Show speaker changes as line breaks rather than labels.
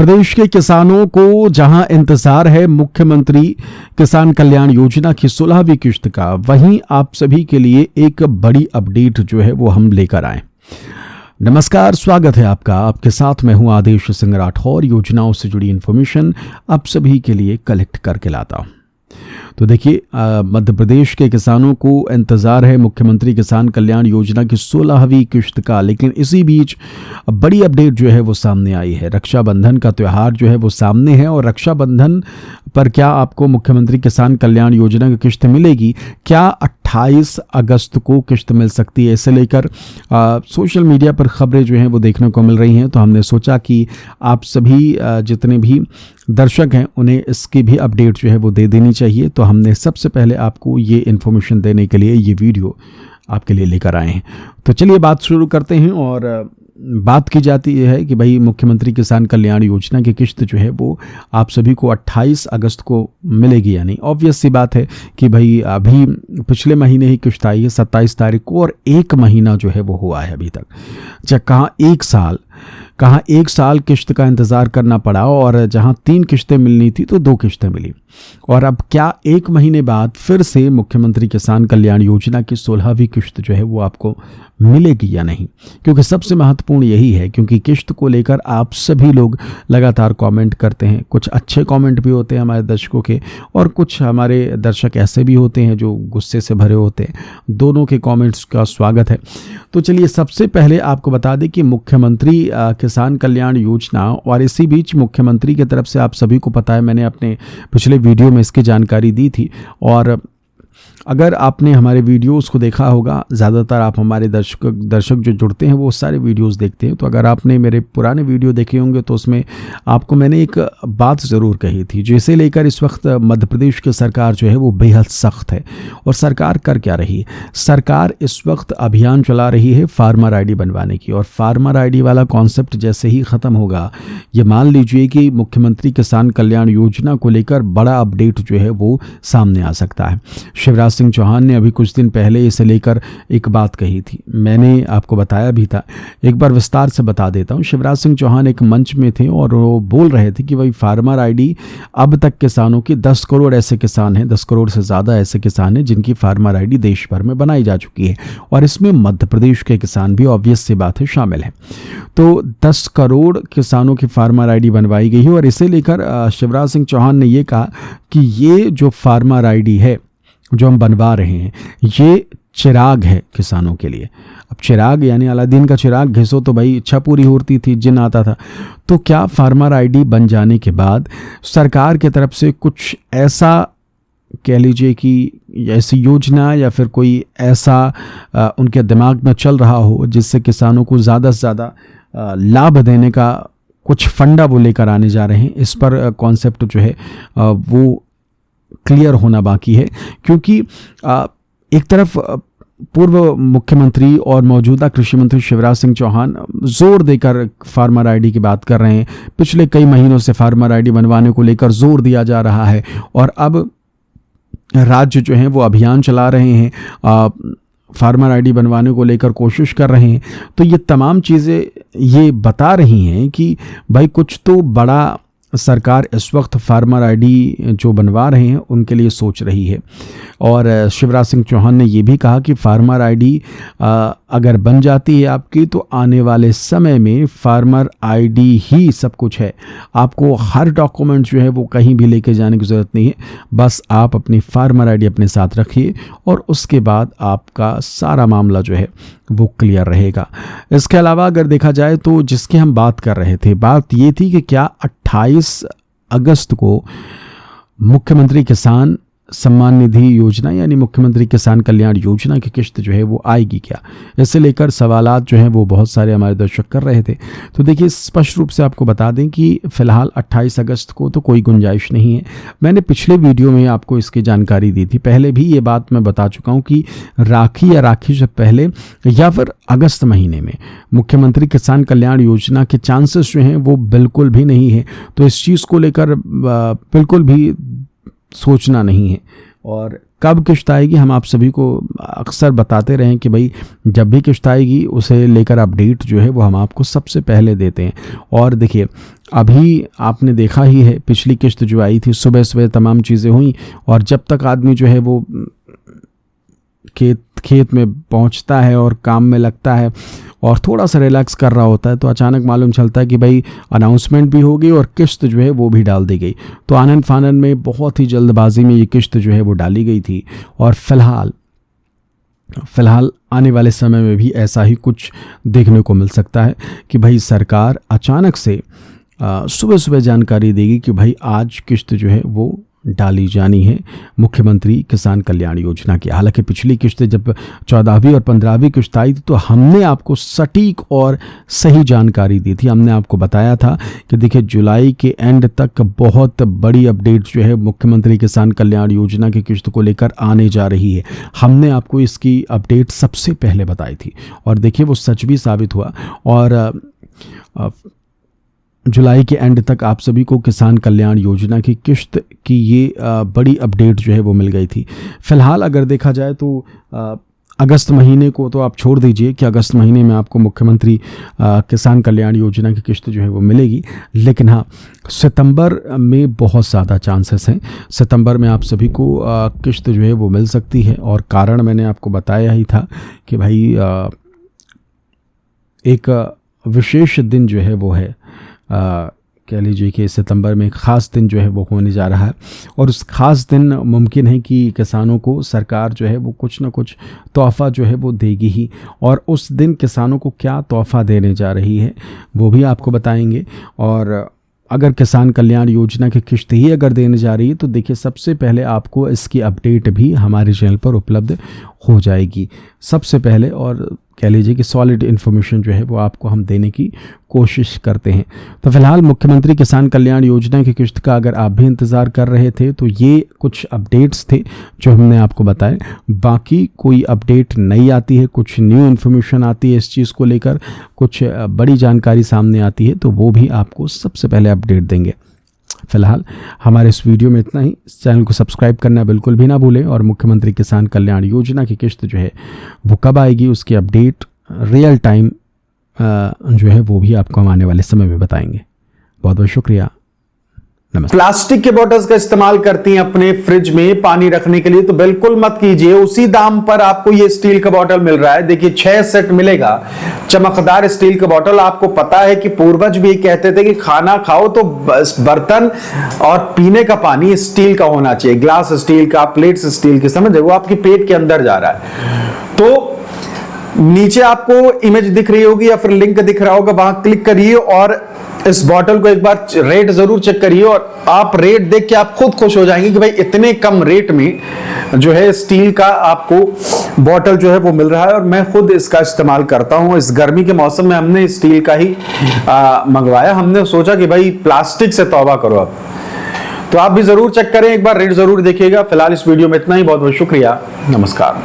प्रदेश के किसानों को जहां इंतजार है मुख्यमंत्री किसान कल्याण योजना की 16वीं किश्त का, वहीं आप सभी के लिए एक बड़ी अपडेट जो है वो हम लेकर आए। नमस्कार, स्वागत है आपका। आपके साथ मैं हूं आदेश सिंह राठौर। योजनाओं से जुड़ी इन्फॉर्मेशन आप सभी के लिए कलेक्ट करके लाता हूं। तो देखिए, मध्य प्रदेश के किसानों को इंतज़ार है मुख्यमंत्री किसान कल्याण योजना की 16वीं किश्त का, लेकिन इसी बीच बड़ी अपडेट जो है वो सामने आई है। रक्षाबंधन का त्यौहार जो है वो सामने है और रक्षाबंधन पर क्या आपको मुख्यमंत्री किसान कल्याण योजना की किश्त मिलेगी? क्या 28 अगस्त को किश्त मिल सकती है? इसे लेकर सोशल मीडिया पर खबरें जो हैं वो देखने को मिल रही हैं। तो हमने सोचा कि आप सभी जितने भी दर्शक हैं उन्हें इसकी भी अपडेट जो है वो दे देनी चाहिए। तो हमने सबसे पहले आपको ये इन्फॉर्मेशन देने के लिए ये वीडियो आपके लिए लेकर आए हैं। तो चलिए बात शुरू करते हैं। और बात की जाती है कि भाई मुख्यमंत्री किसान कल्याण योजना की किश्त जो है वो आप सभी को 28 अगस्त को मिलेगी या नहीं। ऑब्वियस सी बात है कि भाई अभी पिछले महीने ही किश्त आई है 27 तारीख को, और एक महीना जो है वो हुआ है अभी तक। कहाँ एक साल किश्त का इंतज़ार करना पड़ा, और जहाँ 3 किश्तें मिलनी थी तो 2 किश्तें मिली। और अब क्या एक महीने बाद फिर से मुख्यमंत्री किसान कल्याण योजना की 16वीं किश्त जो है वो आपको मिलेगी या नहीं? क्योंकि सबसे महत्वपूर्ण यही है, क्योंकि किश्त को लेकर आप सभी लोग लगातार कमेंट करते हैं। कुछ अच्छे कमेंट भी होते हैं हमारे दर्शकों के, और कुछ हमारे दर्शक ऐसे भी होते हैं जो गुस्से से भरे होते हैं। दोनों के कमेंट्स का स्वागत है। तो चलिए सबसे पहले आपको बता दें कि मुख्यमंत्री किसान कल्याण योजना, और इसी बीच मुख्यमंत्री की तरफ से आप सभी को पता है, मैंने अपने पिछले वीडियो में इसकी जानकारी दी थी। और अगर आपने हमारे वीडियोस को देखा होगा, ज़्यादातर आप हमारे दर्शक जो जुड़ते हैं वो सारे वीडियोस देखते हैं। तो अगर आपने मेरे पुराने वीडियो देखे होंगे तो उसमें आपको मैंने एक बात ज़रूर कही थी, जिसे लेकर इस वक्त मध्य प्रदेश की सरकार जो है वो बेहद सख्त है। और सरकार कर क्या रही है? सरकार इस वक्त अभियान चला रही है फार्मर आईडी बनवाने की। और फार्मर आईडी वाला कॉन्सेप्ट जैसे ही ख़त्म होगा, ये मान लीजिए कि मुख्यमंत्री किसान कल्याण योजना को लेकर बड़ा अपडेट जो है वो सामने आ सकता है। शिवराज सिंह चौहान ने अभी कुछ दिन पहले इसे लेकर एक बात कही थी, मैंने आपको बताया भी था, एक बार विस्तार से बता देता हूं। शिवराज सिंह चौहान एक मंच में थे और वो बोल रहे थे कि भाई फार्मर आईडी अब तक किसानों की 10 करोड़ ऐसे किसान हैं, 10 करोड़ से ज़्यादा ऐसे किसान हैं जिनकी फार्मर आईडी देश भर में बनाई जा चुकी है, और इसमें मध्य प्रदेश के किसान भी ऑब्वियस सी बात है शामिल है। तो 10 करोड़ किसानों की फार्मर आईडी बनवाई गई है, और इसे लेकर शिवराज सिंह चौहान ने ये कहा कि ये जो फार्मर आईडी है जो हम बनवा रहे हैं, ये चिराग है किसानों के लिए। अब चिराग यानी अलादीन का चिराग घिसो तो भाई इच्छा पूरी होती थी, जिन आता था। तो क्या फार्मर आईडी बन जाने के बाद सरकार की तरफ से कुछ ऐसा कह लीजिए कि ऐसी योजना या फिर कोई ऐसा उनके दिमाग में चल रहा हो जिससे किसानों को ज़्यादा से ज़्यादा लाभ देने का कुछ फंडा वो लेकर आने जा रहे हैं? इस पर कॉन्सेप्ट जो है वो क्लियर होना बाकी है। क्योंकि एक तरफ पूर्व मुख्यमंत्री और मौजूदा कृषि मंत्री शिवराज सिंह चौहान जोर देकर फार्मर आईडी की बात कर रहे हैं। पिछले कई महीनों से फार्मर आईडी बनवाने को लेकर जोर दिया जा रहा है, और अब राज्य जो हैं वो अभियान चला रहे हैं, फार्मर आईडी बनवाने को लेकर कोशिश कर रहे हैं। तो ये तमाम चीज़ें ये बता रही हैं कि भाई कुछ तो बड़ा सरकार इस वक्त फार्मर आईडी जो बनवा रहे हैं उनके लिए सोच रही है। और शिवराज सिंह चौहान ने ये भी कहा कि फार्मर आईडी अगर बन जाती है आपकी, तो आने वाले समय में फार्मर आईडी ही सब कुछ है। आपको हर डॉक्यूमेंट जो है वो कहीं भी लेके जाने की ज़रूरत नहीं है, बस आप अपनी फार्मर आईडी अपने साथ रखिए और उसके बाद आपका सारा मामला जो है वो क्लियर रहेगा। इसके अलावा अगर देखा जाए तो जिसकी हम बात कर रहे थे, बात ये थी कि क्या 28 अगस्त को मुख्यमंत्री किसान सम्मान निधि योजना यानी मुख्यमंत्री किसान कल्याण योजना की किश्त जो है वो आएगी क्या? इसे लेकर सवालात जो हैं वो बहुत सारे हमारे दर्शक कर रहे थे। तो देखिए, स्पष्ट रूप से आपको बता दें कि फ़िलहाल 28 अगस्त को तो कोई गुंजाइश नहीं है। मैंने पिछले वीडियो में आपको इसकी जानकारी दी थी, पहले भी ये बात मैं बता चुका हूँ कि राखी या राखी से पहले या फिर अगस्त महीने में मुख्यमंत्री किसान कल्याण योजना के चांसेस जो हैं वो बिल्कुल भी नहीं है। तो इस चीज़ को लेकर बिल्कुल भी सोचना नहीं है। और कब किश्त आएगी हम आप सभी को अक्सर बताते रहें कि भाई जब भी किश्त आएगी उसे लेकर अपडेट जो है वो हम आपको सबसे पहले देते हैं। और देखिए अभी आपने देखा ही है पिछली किश्त जो आई थी, सुबह सुबह तमाम चीज़ें हुई और जब तक आदमी जो है वो खेत में पहुंचता है और काम में लगता है और थोड़ा सा रिलैक्स कर रहा होता है तो अचानक मालूम चलता है कि भाई अनाउंसमेंट भी हो गई और किश्त जो है वो भी डाल दी गई। तो आनन फानन में बहुत ही जल्दबाजी में ये किश्त जो है वो डाली गई थी और फिलहाल आने वाले समय में भी ऐसा ही कुछ देखने को मिल सकता है कि भाई सरकार अचानक से सुबह सुबह जानकारी देगी कि भाई आज किश्त जो है वो डाली जानी है मुख्यमंत्री किसान कल्याण योजना की। हालांकि पिछली किश्त जब 14वीं और 15वीं किश्त आई थी तो हमने आपको सटीक और सही जानकारी दी थी। हमने आपको बताया था कि देखिए जुलाई के एंड तक बहुत बड़ी अपडेट जो है मुख्यमंत्री किसान कल्याण योजना की किश्त को लेकर आने जा रही है। हमने आपको इसकी अपडेट सबसे पहले बताई थी और देखिए वो सच भी साबित हुआ और जुलाई के एंड तक आप सभी को किसान कल्याण योजना की किश्त की ये बड़ी अपडेट जो है वो मिल गई थी। फिलहाल अगर देखा जाए तो अगस्त महीने को तो आप छोड़ दीजिए कि अगस्त महीने में आपको मुख्यमंत्री किसान कल्याण योजना की किश्त जो है वो मिलेगी, लेकिन हाँ सितंबर में बहुत ज़्यादा चांसेस हैं। सितंबर में आप सभी को किश्त जो है वो मिल सकती है और कारण मैंने आपको बताया ही था कि भाई एक विशेष दिन जो है वो है, कह लीजिए कि सितंबर में एक ख़ास दिन जो है वो होने जा रहा है और उस ख़ास दिन मुमकिन है कि किसानों को सरकार जो है वो कुछ ना कुछ तोहफ़ा जो है वो देगी ही। और उस दिन किसानों को क्या तोहफ़ा देने जा रही है वो भी आपको बताएंगे। और अगर किसान कल्याण योजना की किश्त ही अगर देने जा रही है तो देखिए सबसे पहले आपको इसकी अपडेट भी हमारे चैनल पर उपलब्ध हो जाएगी सबसे पहले, और कह लीजिए कि सॉलिड इन्फॉर्मेशन जो है वो आपको हम देने की कोशिश करते हैं। तो फिलहाल मुख्यमंत्री किसान कल्याण योजना की किश्त का अगर आप भी इंतज़ार कर रहे थे तो ये कुछ अपडेट्स थे जो हमने आपको बताए। बाकी कोई अपडेट नहीं आती है, कुछ न्यू इन्फॉर्मेशन आती है इस चीज़ को लेकर, कुछ बड़ी जानकारी सामने आती है तो वो भी आपको सबसे पहले अपडेट देंगे। फिलहाल हमारे इस वीडियो में इतना ही। इस चैनल को सब्सक्राइब करना बिल्कुल भी ना भूलें और मुख्यमंत्री किसान कल्याण योजना की किश्त जो है वो कब आएगी उसकी अपडेट रियल टाइम जो है वो भी आपको हम आने वाले समय में बताएंगे। बहुत बहुत शुक्रिया, नमस्ते।
प्लास्टिक के बॉटल्स का इस्तेमाल करती हैं अपने फ्रिज में पानी रखने के लिए तो बिल्कुल मत कीजिए। उसी दाम पर आपको ये स्टील का बॉटल मिल रहा है। देखिए 6 सेट मिलेगा चमकदार स्टील का बॉटल। आपको पता है कि पूर्वज भी कहते थे कि खाना खाओ तो बर्तन और पीने का पानी स्टील का होना चाहिए, ग्लास स्टील का, प्लेट्स स्टील के, समझे, वो आपके पेट के अंदर जा रहा है। तो नीचे आपको इमेज दिख रही होगी या फिर लिंक दिख रहा होगा, वहां क्लिक करिए और इस बॉटल को एक बार रेट जरूर चेक करिए और आप रेट देख के आप खुद खुश हो जाएंगे कि भाई इतने कम रेट में जो है स्टील का आपको बॉटल जो है वो मिल रहा है। और मैं खुद इसका इस्तेमाल करता हूं। इस गर्मी के मौसम में हमने स्टील का ही मंगवाया। हमने सोचा कि भाई प्लास्टिक से तौबा करो अब। तो आप भी जरूर चेक करें, एक बार रेट जरूर देखिएगा। फिलहाल इस वीडियो में इतना ही। बहुत बहुत शुक्रिया, नमस्कार।